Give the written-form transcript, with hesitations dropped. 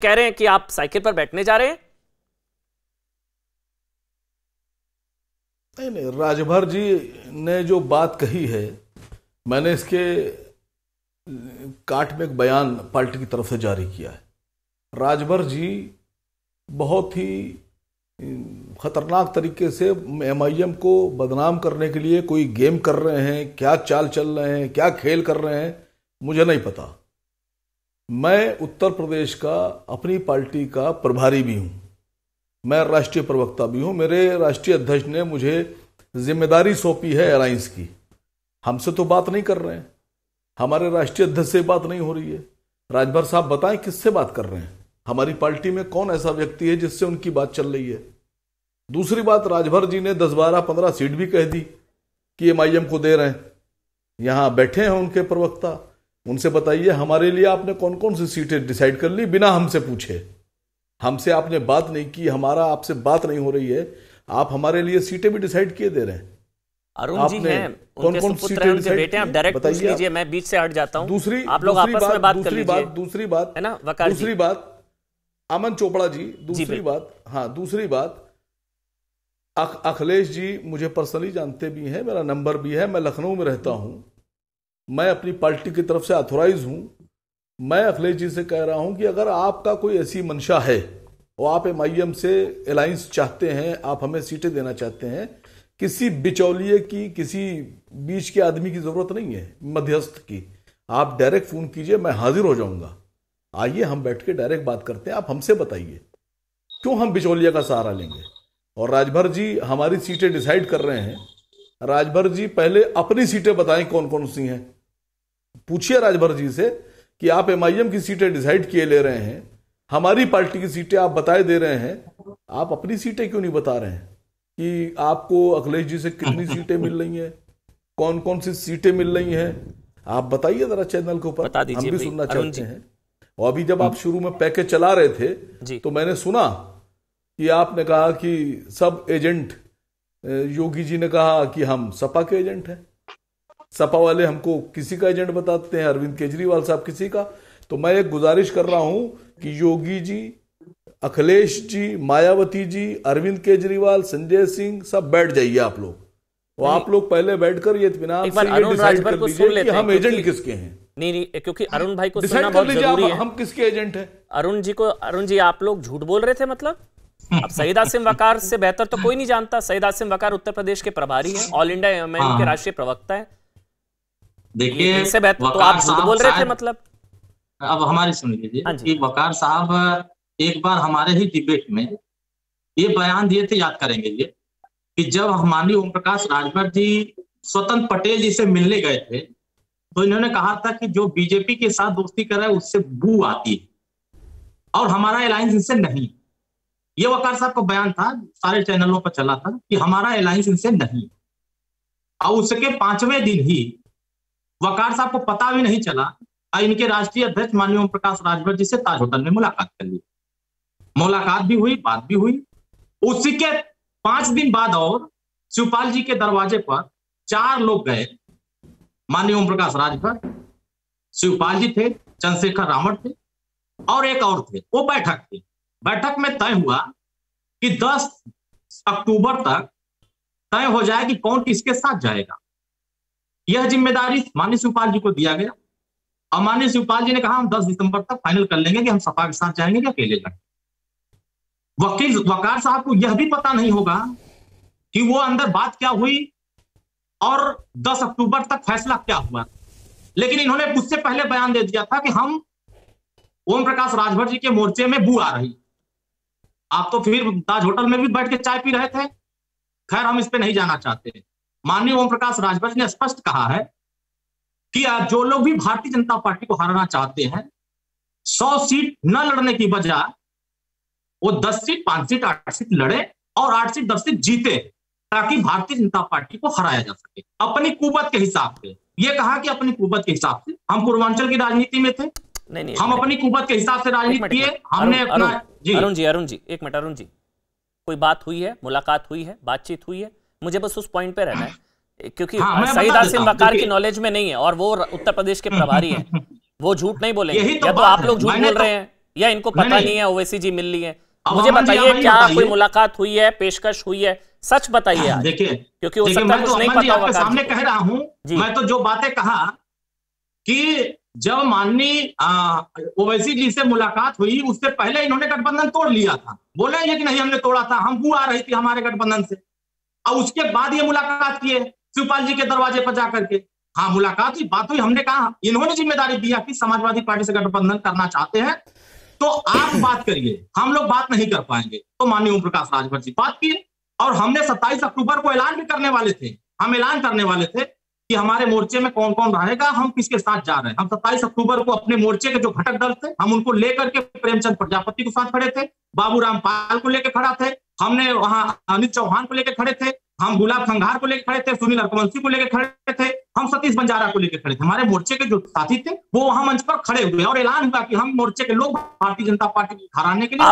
कह रहे हैं कि आप साइकिल पर बैठने जा रहे हैं? नहीं नहीं, राजभर जी ने जो बात कही है, मैंने इसके काट में एक बयान पार्टी की तरफ से जारी किया है। राजभर जी बहुत ही खतरनाक तरीके से एमआईएम को बदनाम करने के लिए कोई गेम कर रहे हैं। क्या चाल चल रहे हैं, क्या खेल कर रहे हैं, मुझे नहीं पता। मैं उत्तर प्रदेश का अपनी पार्टी का प्रभारी भी हूं, मैं राष्ट्रीय प्रवक्ता भी हूं। मेरे राष्ट्रीय अध्यक्ष ने मुझे जिम्मेदारी सौंपी है अलायंस की। हमसे तो बात नहीं कर रहे हैं, हमारे राष्ट्रीय अध्यक्ष से बात नहीं हो रही है। राजभर साहब बताएं किससे बात कर रहे हैं? हमारी पार्टी में कौन ऐसा व्यक्ति है जिससे उनकी बात चल रही है? दूसरी बात, राजभर जी ने 10, 12, 15 सीट भी कह दी कि एमआईएम को दे रहे हैं। यहां बैठे हैं उनके प्रवक्ता, उनसे बताइए हमारे लिए आपने कौन कौन सी सीटें डिसाइड कर ली बिना हमसे पूछे। हमसे आपने बात नहीं की, हमारा आपसे बात नहीं हो रही है, आप हमारे लिए सीटें भी डिसाइड किए दे रहे हैं। अरुण जी हैं, उनके सुपुत्र हैं, उनके बेटे हैं, आप डायरेक्ट पूछ लीजिए, मैं बीच से हट जाता हूं। आप लोग आपस में बात कर लीजिए। दूसरी बात है ना वकार जी? दूसरी बात अमन चोपड़ा जी, दूसरी बात, हाँ दूसरी बात, अखिलेश जी मुझे पर्सनली जानते भी हैं, मेरा नंबर भी है, मैं लखनऊ में रहता हूं, मैं अपनी पार्टी की तरफ से ऑथोराइज हूं। मैं अखिलेश जी से कह रहा हूं कि अगर आपका कोई ऐसी मंशा है और आप एमआईएम से अलायंस चाहते हैं, आप हमें सीटें देना चाहते हैं, किसी बिचौलिए की, किसी बीच के आदमी की जरूरत नहीं है, मध्यस्थ की। आप डायरेक्ट फोन कीजिए, मैं हाजिर हो जाऊंगा। आइए हम बैठ के डायरेक्ट बात करते हैं। आप हमसे बताइए क्यों हम बिचौलिया का सहारा लेंगे? और राजभर जी हमारी सीटें डिसाइड कर रहे हैं। राजभर जी पहले अपनी सीटें बताएं कौन कौन सी हैं। पूछिए राजभर जी से कि आप एमआईएम की सीटें डिसाइड किए ले रहे हैं, हमारी पार्टी की सीटें आप बताए दे रहे हैं, आप अपनी सीटें क्यों नहीं बता रहे हैं कि आपको अखिलेश जी से कितनी सीटें मिल रही हैं, कौन कौन सी सीटें मिल रही हैं? आप बताइए जरा चैनल के ऊपर, हम भी सुनना चाहते हैं। और अभी जब आप शुरू में पैकेज चला रहे थे तो मैंने सुना कि आपने कहा कि सब एजेंट, योगी जी ने कहा कि हम सपा के एजेंट हैं, सपा वाले हमको किसी का एजेंट बताते हैं, अरविंद केजरीवाल साहब किसी का। तो मैं एक गुजारिश कर रहा हूं कि योगी जी, अखिलेश जी, मायावती जी, अरविंद केजरीवाल, संजय सिंह, सब बैठ जाइए आप लोग, और आप लोग पहले बैठकर ये इत्मीनान से ये डिसाइड कर लीजिए कि हम एजेंट किसके हैं। नहीं, क्योंकि अरुण भाई को सुनना बहुत जरूरी है। हम किसके एजेंट हैं? अरुण जी आप लोग झूठ बोल रहे थे, मतलब अब सईद आसिम वकार से बेहतर तो कोई नहीं जानता। सईद आसिम वकार उत्तर प्रदेश के प्रभारी हैं, ऑल इंडिया एमआईएम के राष्ट्रीय प्रवक्ता है। देखिए इससे बेहतर तो आप झूठ बोल रहे थे, मतलब। अब हमारी सुन लीजिए कि वकार साहब एक बार हमारे ही डिबेट में ये बयान दिए थे, याद करेंगे ये, कि जब माननीय ओम प्रकाश राजभर जी स्वतंत्र पटेल जी से मिलने गए थे तो इन्होंने कहा था कि जो बीजेपी के साथ दोस्ती कर रहा है उससे बू आती है और हमारा अलायंस इनसे नहीं। ये वकार साहब का बयान था, सारे चैनलों पर चला था कि हमारा अलायंस इनसे नहीं। और उसके 5वें दिन ही वकार साहब को पता भी नहीं चला, इनके राष्ट्रीय अध्यक्ष माननीय ओम प्रकाश राजभर जी से ताज होटल में मुलाकात कर ली। मुलाकात भी हुई, बात भी हुई। उसी के 5 दिन बाद और शिवपाल जी के दरवाजे पर 4 लोग गए। माननीय ओम प्रकाश राजभर, शिवपाल जी थे, चंद्रशेखर रावण थे और एक और थे। वो बैठक थी। बैठक में तय हुआ कि 10 अक्टूबर तक तय हो जाए कि कौन किसके साथ जाएगा। यह जिम्मेदारी माननीय शिवपाल जी को दिया गया और माननीय शिवपाल जी ने कहा हम 10 दिसंबर तक फाइनल कर लेंगे कि हम सपा के साथ जाएंगे या अकेले जाएंगे। वकार साहब को यह भी पता नहीं होगा कि वो अंदर बात क्या हुई और 10 अक्टूबर तक फैसला क्या हुआ। लेकिन इन्होंने मुझसे पहले बयान दे दिया था कि हम ओम प्रकाश राजभर जी के मोर्चे में बू आ रही। आप तो फिर ताज होटल में भी बैठ के चाय पी रहे थे। खैर हम इस पे नहीं जाना चाहते। माननीय ओम प्रकाश राजभर जी ने स्पष्ट कहा है कि जो लोग भी भारतीय जनता पार्टी को हराना चाहते हैं, 100 सीट न लड़ने की बजाय वो 10 सीट, 5 सीट, 8 सीट लड़े और 8 सीट, 10 सीट जीते, ताकि भारतीय जनता पार्टी को हराया जा सके अपनी कुवत के हिसाब से। ये कहा कि अपनी कुवत के हिसाब से। हम पूर्वांचल की राजनीति में थे, नहीं, हम अपनी कुवत के हिसाब से राजनीति किए। हमने अपना अरुण जी एक मिनट। अरुण जी, कोई बात हुई है, मुलाकात हुई है, बातचीत हुई है? मुझे बस उस पॉइंट पे रहना है, क्योंकि सईद आसिम वकार की नॉलेज में नहीं है और वो उत्तर प्रदेश के प्रभारी हैं, वो झूठ नहीं बोलेंगे। या तो आप लोग झूठ बोल रहे हैं या इनको पता नहीं है ओवैसी जी मिल ली है? मुझे बताइए, क्या कोई मुलाकात हुई है, पेशकश हुई है, सच बताइए आज। देखिए, क्योंकि हो सकता है कुछ नहीं पता होगा। सामने कह रहा हूं, मैं तो जो बातें कहा कि जब माननीय ओवैसी जी से मुलाकात हुई, उससे पहले इन्होंने गठबंधन तोड़ लिया था। बोले ये कि नहीं हमने तोड़ा था, हम आ रही थी हमारे गठबंधन से, और उसके बाद ये मुलाकात किए शिवपाल जी के दरवाजे पर जाकर के। हाँ, मुलाकात हुई, बात हुई, हमने कहा, इन्होंने जिम्मेदारी दिया कि समाजवादी पार्टी से गठबंधन करना चाहते हैं तो आप बात करिए, हम लोग बात नहीं कर पाएंगे। तो माननीय ओम प्रकाश राजभर जी बात किए, और हमने 27 अक्टूबर को ऐलान भी करने वाले थे। हम ऐलान करने वाले थे कि हमारे मोर्चे में कौन कौन रहेगा, हम किसके साथ जा रहे हैं। हम 27 अक्टूबर को अपने मोर्चे के जो घटक दल थे, हम उनको लेकर के प्रेमचंद प्रजापति के साथ खड़े थे, बाबूराम पाल को लेकर खड़ा थे, हमने वहां अनिल चौहान को लेकर खड़े थे, हम गुलाब खंघार को लेकर खड़े थे, सुनील अरकवंशी को लेकर खड़े थे, हम सतीश बंजारा को लेकर खड़े थे। हमारे मोर्चे के जो साथी थे वो वहां मंच पर खड़े हुए और ऐलान हुआ कि हम मोर्चे के लोग भारतीय जनता पार्टी की घराने के लिए